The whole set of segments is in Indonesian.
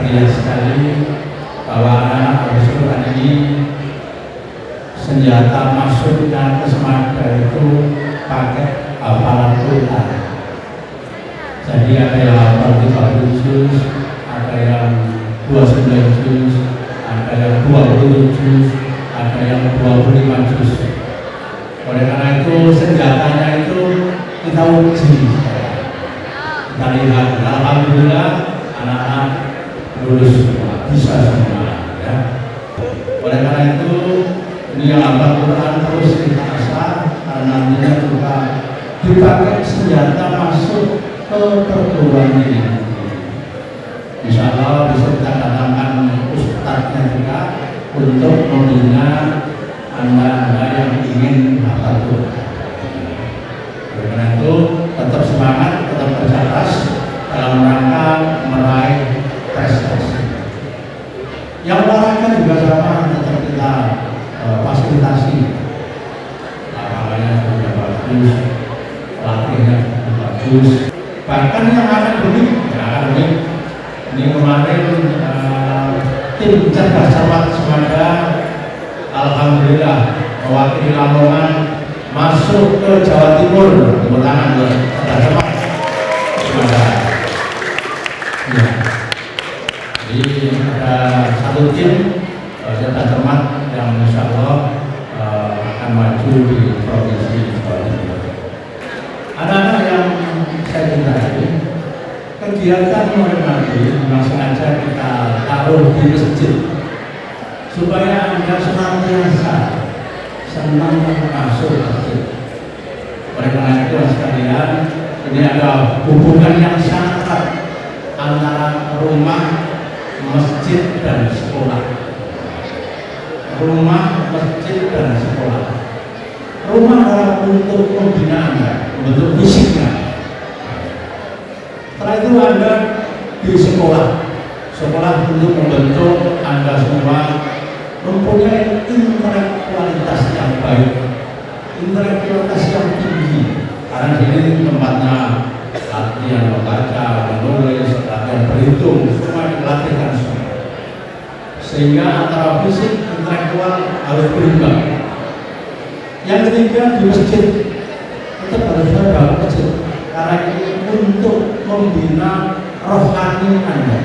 terlihat sekali bahwa anak-anak bersyukuran ini senjata masuknya ke Semada itu pakai hafalan Quran. Jadi ada yang hafal 30 juz, ada yang 29 juz, ada yang 20 juz, ada yang 25 juz. Oleh karena itu senjatanya itu kita uji. Kita lihat, alhamdulillah anak-anak lulus semua, bisa semua. Ya. Oleh karena itu ini yang hafal Quran terus kita asah karena nantinya juga dipakai senjata masuk ke perguruan ini. Insya Allah bisa kita datangkan ustadznya juga untuk membina anda-anda yang ingin hafal Quran. Oleh karena itu tetap semangat, tetap kerja keras dalam rangka meraih prestasi. Yang olahraga juga sama, tetap kita fasilitasi. Lapangannya sudah bagus, pelatihnya sudah bagus. Bahkan yang akademik, ini kemarin tim cerdas cermat Semada alhamdulillah mewakili Lamongan masuk ke Jawa Timur. Tepuk tangan buat cerdas cermat Semada. Ya. Jadi ada satu tim cerdas cermat yang insya Allah akan maju di provinsi Jawa Timur. Anak-anak yang saya cintai, kegiatan mulai nanti memang sengaja kita taruh di masjid supaya anda senantiasa senang masuk masjid. Oleh karena itu sekalian, ini ada hubungan yang sangat erat antara rumah, masjid dan sekolah. Rumah, masjid dan sekolah. Rumah adalah untuk pembinaan, untuk fisiknya. Setelah itu anda di sekolah untuk membentuk anda semua mempunyai intelektualitas yang baik, intelektualitas yang tinggi. Karena ini tempatnya latihan membaca, menulis, latihan berhitung, semua dilatihkan semua. Sehingga antara fisik, intelektual harus berimbang. Yang ketiga di masjid, tetap harus ada masjid. Karena ini untuk membina rohani anda.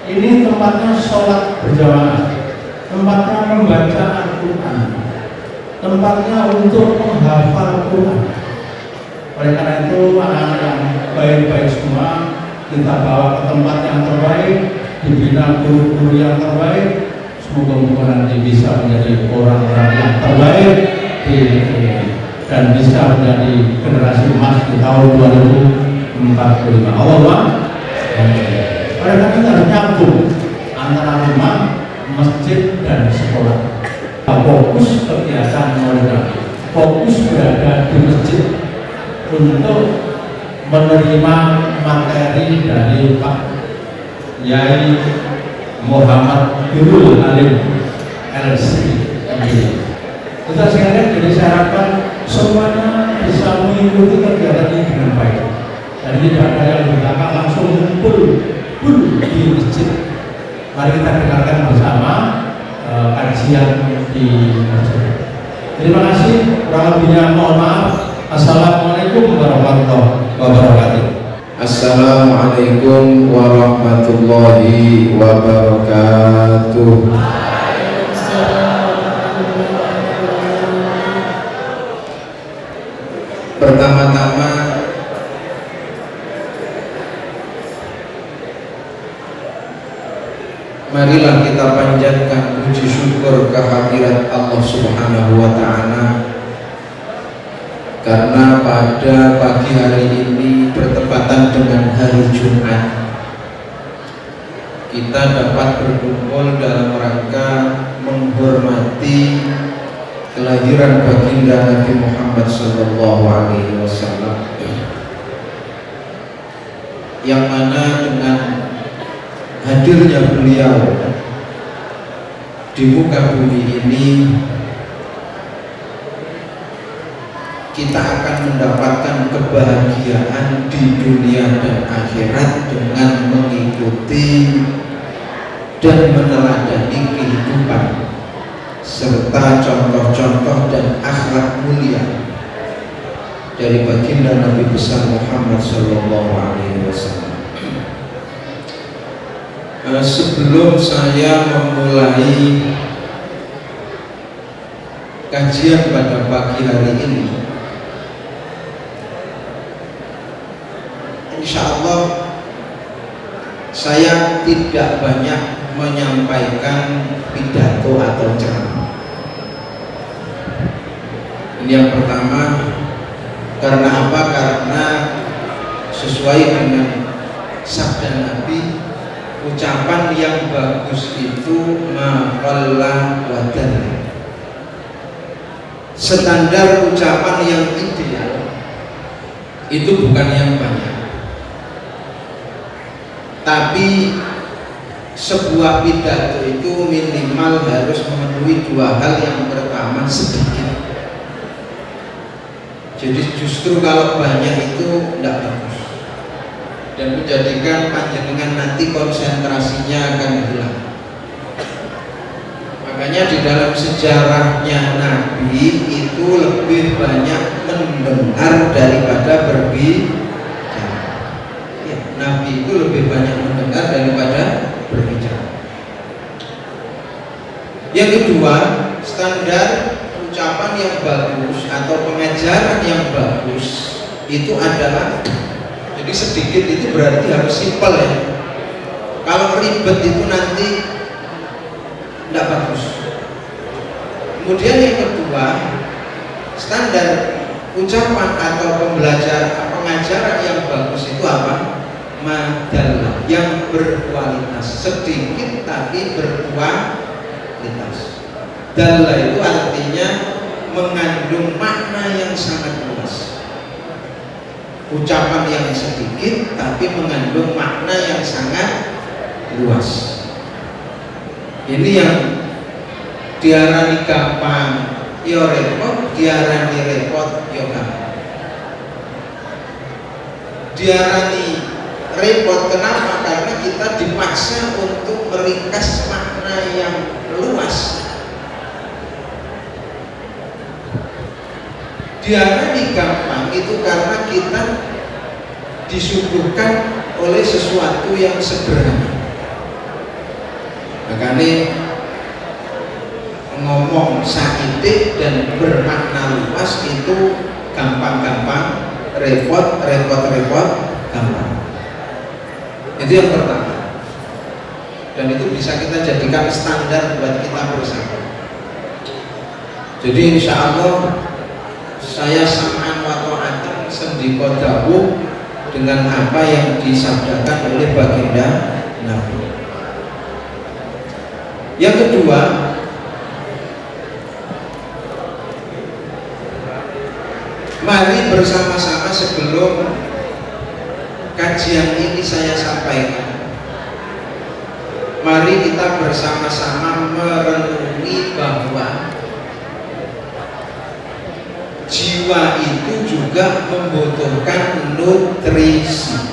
Ini tempatnya sholat berjamaah, tempatnya membaca Al-Quran, tempatnya untuk menghafal Quran. Oleh karena itu anak-anak yang baik-baik semua kita bawa ke tempat yang terbaik, dibina guru-guru yang terbaik. Semoga nanti bisa menjadi orang-orang yang terbaik dan bisa menjadi generasi emas di tahun 2045. Allahumma. Oleh karena itu harus nyambung antara rumah, masjid dan sekolah. Fokus kegiatan mulai, fokus berada di masjid untuk menerima materi dari Pak Yai Muhammad Birul Alim LC. Kita sekalian jadi saya harapkan semuanya bisa mengikuti kegiatan ini dengan baik. Jadi tidak ada yang berangkat langsung kumpul di masjid. Mari kita dengarkan bersama kajian di masjid. Terima kasih. Kurang lebihnya mohon maaf. Assalamualaikum warahmatullahi wabarakatuh. Assalamualaikum warahmatullahi wabarakatuh. Pertama-tama marilah kita panjatkan puji syukur kehadirat Allah Subhanahu wa Ta'ala, karena pada pagi hari ini bertepatan dengan hari Jumat, kita dapat berkumpul dalam rangka menghormati kelahiran baginda Nabi Muhammad Sallallahu Alaihi Wasallam, yang mana dengan hadirnya beliau di muka bumi ini, kita akan mendapatkan kebahagiaan di dunia dan akhirat dengan mengikuti dan meneladani kehidupan serta contoh-contoh dan akhlak mulia dari baginda Nabi besar Muhammad Sallallahu Alaihi Wasallam. Sebelum saya memulai kajian pada pagi hari ini, insya Allah saya tidak banyak menyampaikan pidato atau ceramah. Ini yang pertama. Karena apa? Karena sesuai dengan sabda Nabi, ucapan yang bagus itu maqalla wa dalla. Standar ucapan yang ideal itu bukan yang banyak, tapi sebuah pidato itu minimal harus memenuhi dua hal. Yang pertama, sedikit. Jadi justru kalau banyak itu tidak bagus dan menjadikan panjenengan nanti konsentrasinya akan hilang. Makanya di dalam sejarahnya Nabi itu lebih banyak mendengar daripada berbicara. Ya, Nabi itu lebih banyak mendengar daripada berbicara. Yang kedua, standar ucapan yang bagus atau pengajaran yang bagus itu adalah, jadi sedikit itu berarti harus simpel ya. Kalau ribet itu nanti tidak bagus. Kemudian yang kedua, standar ucapan atau pengajaran yang bagus itu apa? Madalah, yang berkualitas, sedikit tapi berkualitas. Dalla itu artinya mengandung makna yang sangat luas. Ucapan yang sedikit tapi mengandung makna yang sangat luas. Ini yang diarani gampang yo repot, diarani repot yo gampang. Diarani repot kenapa? Karena kita dipaksa untuk meringkas makna yang luas. Diarani gampang itu karena kita disuguhkan oleh sesuatu yang sederhana. Makanya ngomong sakitik dan bermakna luas itu gampang-gampang, repot-repot gampang. Itu yang pertama. Dan itu bisa kita jadikan standar buat kita bersama. Jadi insya Allah saya sam'an wa ta'atan sendika dawuh dengan apa yang disabdakan oleh baginda Nabi. Yang kedua, mari bersama-sama sebelum kajian ini saya sampaikan, mari kita bersama-sama merenungi bahwa jiwa itu juga membutuhkan nutrisi.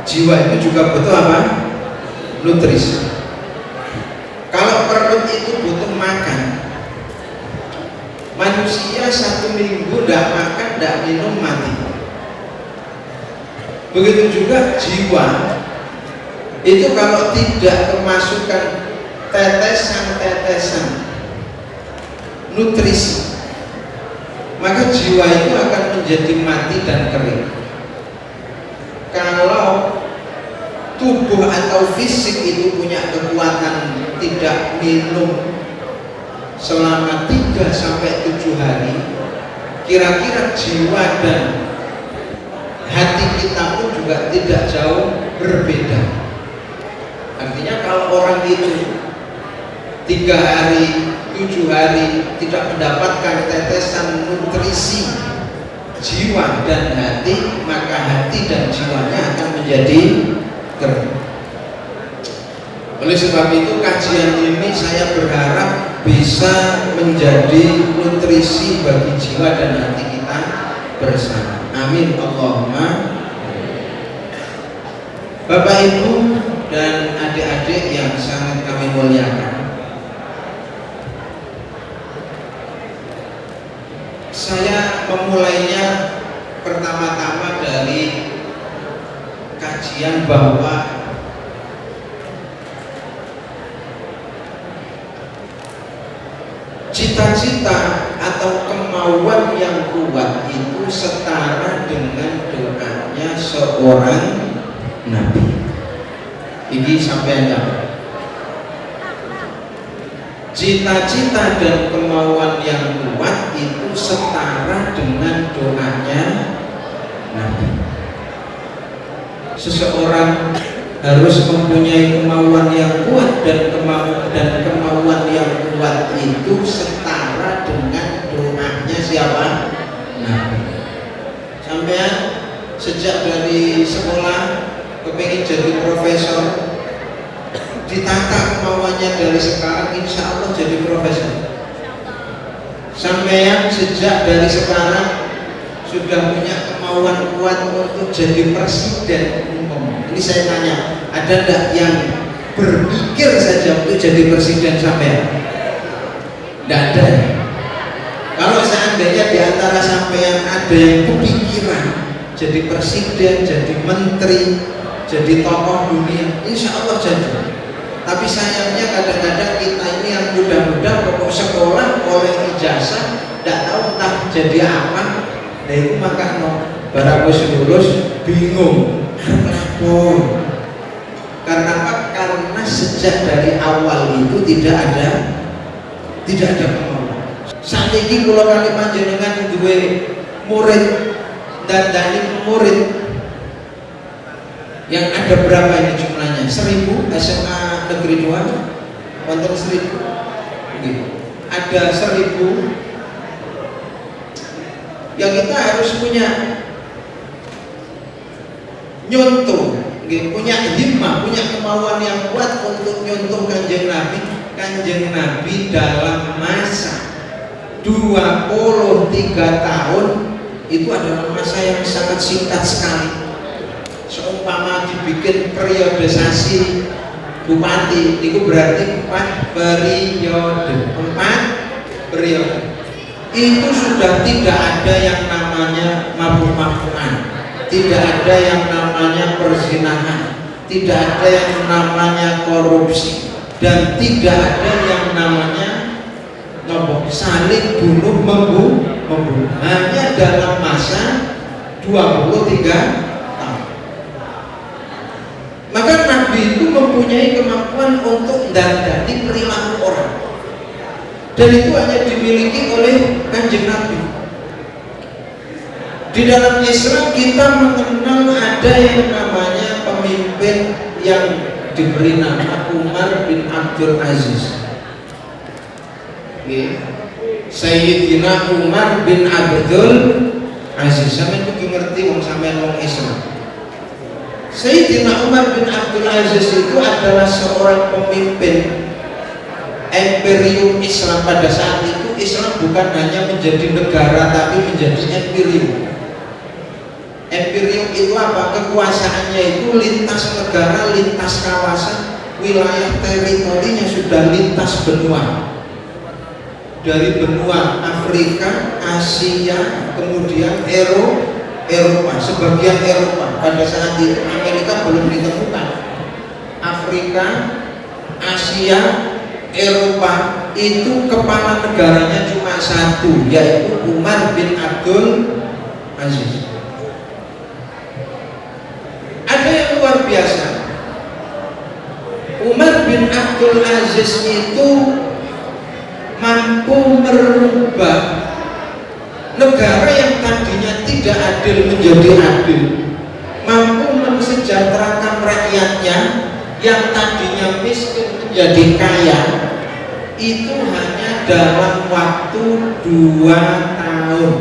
Jiwa itu juga butuh apa? Nutrisi. Kalau perut itu butuh makan, manusia 1 minggu tidak makan, tidak minum, mati. Begitu juga jiwa itu kalau tidak kemasukan tetesan-tetesan nutrisi, maka jiwa itu akan menjadi mati dan kering. Kalau tubuh atau fisik itu punya kekuatan tidak minum selama 3 sampai 7 hari, kira-kira jiwa dan hati kita pun juga tidak jauh berbeda. Artinya kalau orang itu 3 hari 7 hari tidak mendapatkan tetesan nutrisi jiwa dan hati, maka hati dan jiwanya akan menjadi kering. Oleh sebab itu kajian ini saya berharap bisa menjadi nutrisi bagi jiwa dan hati kita bersama. Amin Allahumma. Bapak Ibu dan adik-adik yang sangat kami muliakan, saya memulainya pertama-tama dari kajian bahwa cita-cita atau kemauan yang kuat itu setara dengan doanya seorang nabi. Ini sampai jam. Cita-cita dan kemauan yang kuat itu setara dengan doanya nabi. Seseorang harus mempunyai kemauan yang kuat, dan kemauan yang kuat itu setara dengan doanya siapa? Nabi. Sampean sejak dari sekolah kepingin jadi profesor, ditata kemauannya dari sekarang, insya Allah jadi profesor. Sampean sejak dari sekarang sudah punya kemauan kuat untuk jadi presiden umum. Ini saya tanya, ada enggak yang berpikir saja untuk jadi presiden sampean? Tidak ada. Kalau seandainya di antara sampean ada yang kepikiran jadi presiden, jadi menteri, jadi tokoh dunia, insya Allah jadi. Tapi sayangnya kadang-kadang kita ini yang muda-muda pokok sekolah oleh ijazah, tidak tahu entah jadi apa. Nah itu maka barang lulus bingung kenapa? Karena apa? Karena sejak dari awal itu tidak ada kemauan. Saat ini kalau kali panjenengan dua murid dan dari murid yang ada berapa ini jumlahnya? 1000 SMA Negeri 2 wonten 1000. Ada 1000. Yang kita harus punya nyontoh, punya himmah, punya kemauan yang kuat untuk nyontoh Kanjeng Nabi. Kanjeng Nabi dalam masa 23 tahun itu adalah masa yang sangat singkat sekali. Seumpama dibikin periodisasi bupati, itu berarti 4 periode. 4 periode. Itu sudah tidak ada yang namanya mabuk-mabukan, tidak ada yang namanya perzinahan, tidak ada yang namanya korupsi, dan tidak ada yang namanya saling bunuh membunuh. Hanya dalam masa 23 tahun. Maka Nabi itu mempunyai kemampuan untuk mendandani perilaku orang, dan itu hanya dimiliki oleh Kanjeng Nabi. Di dalam Islam kita mengenal ada yang namanya pemimpin yang diberi nama Umar bin Abdul Aziz. Sayyidina Umar bin Abdul Aziz. Sampeyan kudu ngerti wong sampeyan wong Islam. Sayyidina Umar bin Abdul Aziz itu adalah seorang pemimpin imperium Islam. Pada saat itu Islam bukan hanya menjadi negara tapi menjadi imperium. Imperium itu apa? Kekuasaannya itu lintas negara, lintas kawasan, wilayah teritorinya sudah lintas benua. Dari benua Afrika, Asia, kemudian Eropa, sebagian Eropa. Pada saat itu Amerika belum ditemukan. Afrika, Asia, Eropa itu kepala negaranya cuma satu, yaitu Umar bin Abdul Aziz. Ada yang luar biasa. Umar bin Abdul Aziz itu mampu merubah negara yang tadinya tidak adil menjadi adil, mampu mensejahterakan rakyatnya yang tadinya miskin menjadi kaya, itu hanya dalam waktu 2 tahun.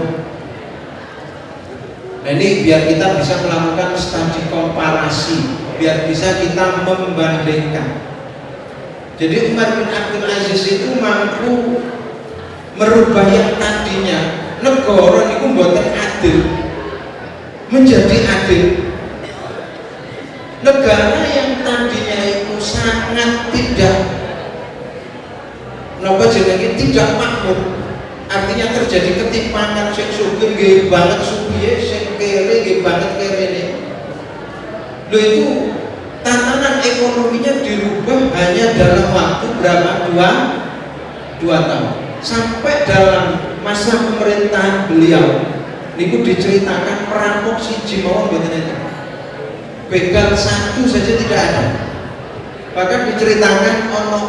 Nah ini biar kita bisa melakukan studi komparasi, biar bisa kita membandingkan. Jadi Umar bin Abdul Aziz itu mampu merubah yang tadinya negara itu mboten adil menjadi adil. Negara yang tadinya sangat tidak tidak makmur. Artinya terjadi ketimpangan, sing sugih nggih banget sugih, sing kere nggih banget kerene. Lho itu tatanan ekonominya dirubah hanya dalam waktu berapa? 2 tahun. Sampai dalam masa pemerintahan beliau niku diceritakan perampok siji mawon mboten enten. Begal satu saja tidak ada. Bahkan diceritakan ono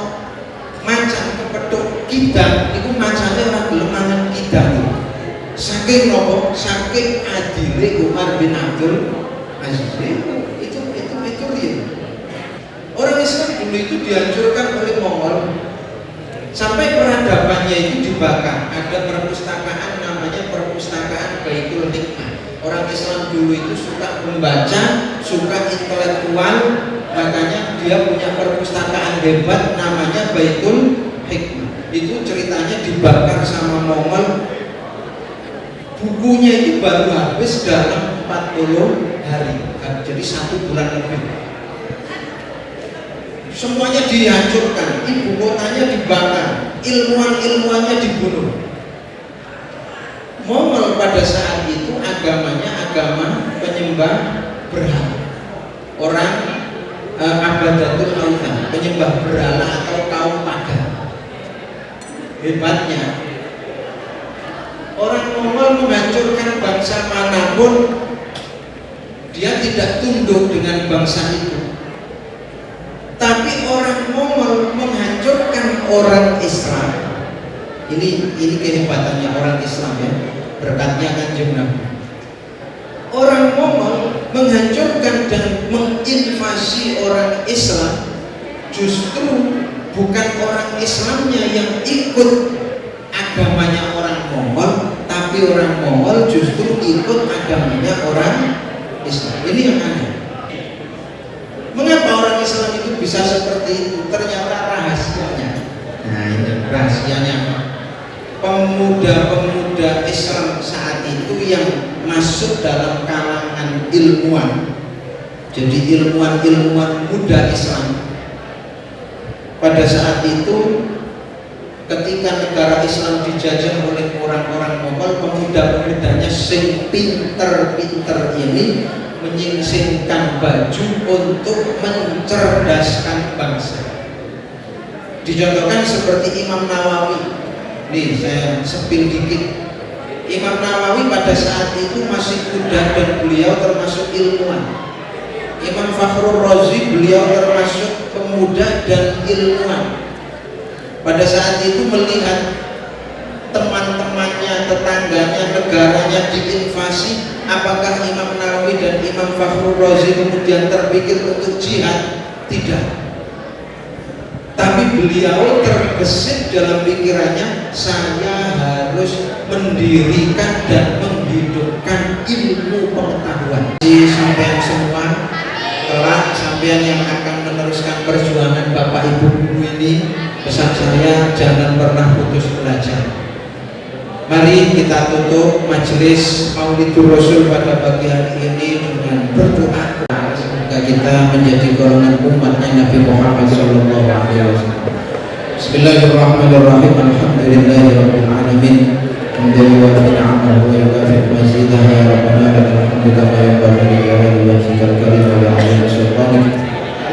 macan kepethuk kidang niku macane ora gelem mangan kidang. Saking nopo? Saking adile Umar bin Abdul Aziz. Itu real. Orang Islam dulu itu dihancurkan oleh Mongol sampai peradabannya itu dibakar. Ada perpustakaan namanya perpustakaan Baitul Hikmah. Orang Islam dulu itu suka membaca, suka intelektual, makanya dia punya perpustakaan hebat namanya Baitul Hikmah. Itu ceritanya dibakar sama Mongol. Bukunya itu baru habis dalam 40 hari, jadi 1 bulan lebih. Semuanya dihancurkan, ibu kotanya dibakar, ilmuwan-ilmuwannya dibunuh. Mongol pada saat itu agamanya agama penyembah berhala. Orang abadatul autan, penyembah berhala atau kaum pagan. Hebatnya orang Mongol menghancurkan bangsa manapun, dia tidak tunduk dengan bangsa itu. Tapi orang Mongol menghancurkan orang Islam. Ini kehebatannya orang Islam ya, berkatnya Kanjeng Nabi. Orang Mongol menghancurkan dan menginvasi orang Islam, justru bukan orang Islamnya yang ikut agamanya orang Mongol, tapi orang Mongol justru ikut agamanya orang Islam. Ini yang aneh. Mengapa orang Islam itu bisa seperti itu? Ternyata rahasianya. Nah, ini rahasianya. Pemuda-pemuda Islam saat itu yang masuk dalam kalangan ilmuwan. Jadi ilmuwan-ilmuwan muda Islam. Pada saat itu ketika negara Islam dijajah oleh orang-orang Mongol, pemuda-pemudanya sing pinter-pinter ini menyingsingkan baju untuk mencerdaskan bangsa. Dicontohkan seperti Imam Nawawi. Nih saya sepil dikit. Imam Nawawi pada saat itu masih muda dan beliau termasuk ilmuwan. Imam Fakhrul Razi beliau termasuk pemuda dan ilmuwan. Pada saat itu melihat teman-temannya, tetangganya, negaranya diinvasi, apakah Imam Nawawi dan Imam Fakhrul Razi kemudian terpikir untuk jihad? Tidak. Tapi beliau terbesit dalam pikirannya, saya harus mendirikan dan menghidupkan ilmu pengetahuan. Sampai semua kelak sampean yang akan meneruskan perjuangan Bapak Ibu guru ini, pesan saya jangan pernah putus belajar. Mari kita tutup majelis Maulidur Rasul pada pagi hari ini dengan berdoa. Semoga kita menjadi golongan umatnya Nabi Muhammad sallallahu alaihi wasallam. Bismillahirrahmanirrahim. Alhamdulillahirabbil alamin. Alhamdulillah wa ni'amahu wa yukafi mazidah ya rabbana lakal hamdu kama yanbaghi li jalali wajhikal karim wa li'azimi sultanik.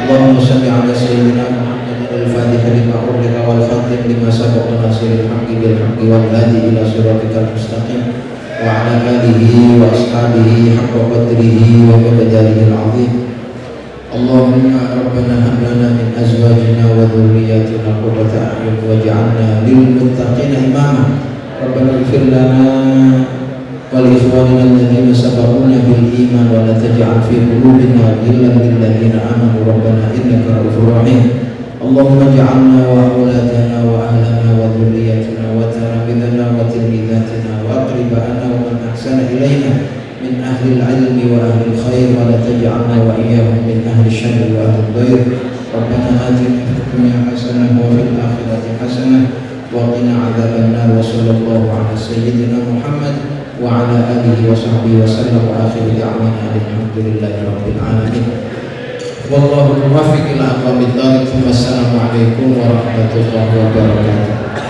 Allahumma shalli ala sayyidina Muhammadin al-fatihah lima ughliqa wal khatim lima sabaqa nasiril haqqi bil haqqi wal hadi ila siratikal mustaqim wa ala alihi wa ashabihi haqqa qadrihi wa miqdarihil azim. Allahumma rabbana hab lana min azwajina wa dhurriyyatina qurrata a'yun waj'alna lil muttaqina imama. Rabbana ighfir lana wa li ikhwanina alladhina sabaquna bil iman wa la taj'al fi qulubina ghillan lil ladzina amanu rabbana innaka ra'ufur rahim. Allahumma ij'alna wa auladana wa ahlana wa dhurriyyatina wa talamidzana wa tilmidzatina wa aqribana wa man ahsana ilayna min ahli al-ilmi wa ahli al-khair wa la taj'alna wa iyyahum min ahli al-sharri wa ahli al-dhayr. Rabbana atina fid dunya hasanah wa fil akhirati hasanah wa qina adzaban nar. Wa sallallahu ala sayyidina Muhammad wa ala alihi wa sahbihi wa sallam wa akhiru da'wana alhamdulillahi rabbil alamin. Wallahu muwaffiq ila aqwamit thoriq. Wassalamualaikum warahmatullahi wabarakatuh.